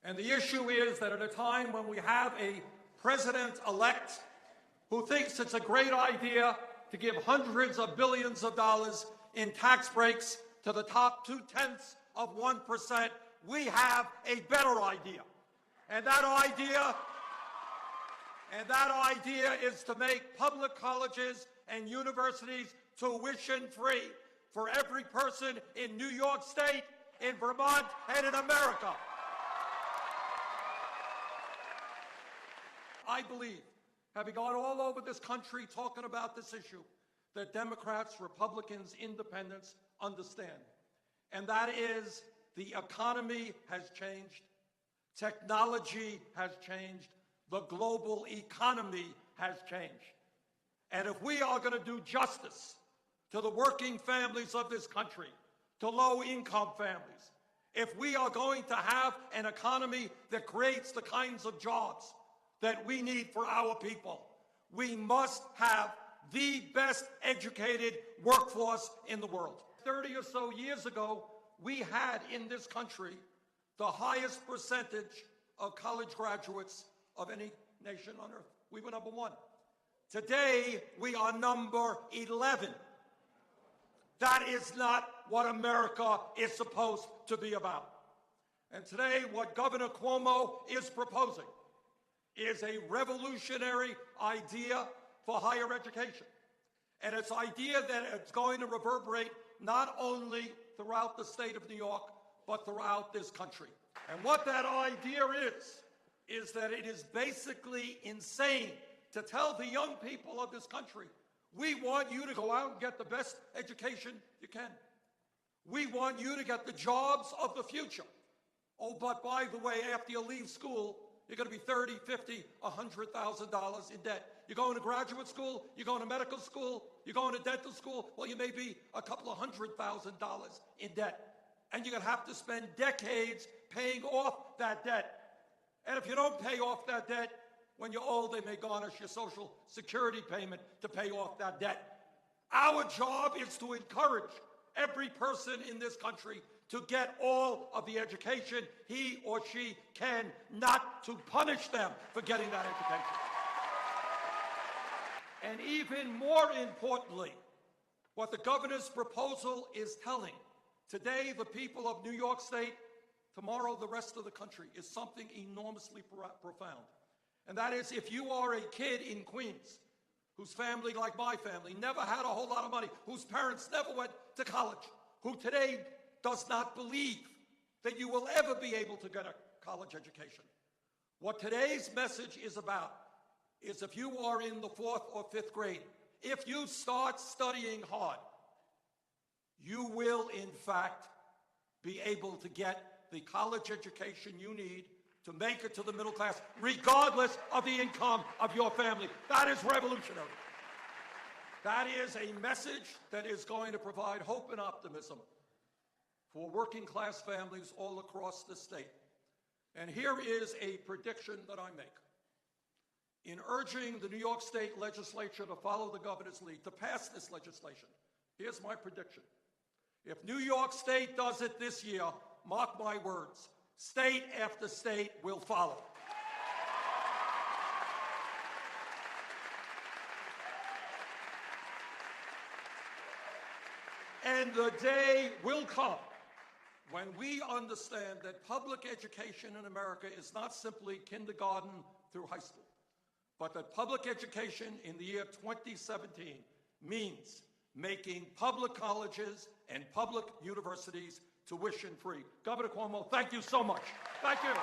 And the issue is that at a time when we have a president-elect who thinks it's a great idea to give hundreds of billions of dollars in tax breaks to the top 0.2%, we have a better idea. And that idea is to make public colleges and universities tuition-free for every person in New York State, in Vermont, and in America. I believe, having gone all over this country talking about this issue, that Democrats, Republicans, independents understand. And that is, the economy has changed, technology has changed, the global economy has changed. And if we are going to do justice to the working families of this country, to low-income families, if we are going to have an economy that creates the kinds of jobs that we need for our people, we must have the best educated workforce in the world. 30 or so years ago, we had in this country the highest percentage of college graduates of any nation on earth. We were number one. Today, we are number 11. That is not what America is supposed to be about. And today, what Governor Cuomo is proposing is a revolutionary idea for higher education. And it's an idea that it's going to reverberate not only throughout the state of New York, but throughout this country. And what that idea is that it is basically insane to tell the young people of this country, we want you to go out and get the best education you can. We want you to get the jobs of the future. Oh, but by the way, after you leave school, you're going to be $30,000, $50,000, $100,000 in debt. You're going to graduate school, you're going to medical school, you're going to dental school, well, you may be a couple of $100,000 in debt. And you're going to have to spend decades paying off that debt. And if you don't pay off that debt, when you're old, they may garnish your Social Security payment to pay off that debt. Our job is to encourage every person in this country to get all of the education he or she can, not to punish them for getting that education. And even more importantly, what the governor's proposal is telling today the people of New York State, tomorrow the rest of the country, is something enormously profound. And that is, if you are a kid in Queens whose family, like my family, never had a whole lot of money, whose parents never went to college, who today does not believe that you will ever be able to get a college education. What today's message is about is, if you are in the 4th or 5th grade, if you start studying hard, you will in fact be able to get the college education you need to make it to the middle class, regardless of the income of your family. That is revolutionary. That is a message that is going to provide hope and optimism for working class families all across the state. And here is a prediction that I make. In urging the New York State legislature to follow the governor's lead, to pass this legislation, here's my prediction. If New York State does it this year, mark my words, state after state will follow. And the day will come when we understand that public education in America is not simply kindergarten through high school, but that public education in the year 2017 means making public colleges and public universities tuition-free. Governor Cuomo, thank you so much. Thank you.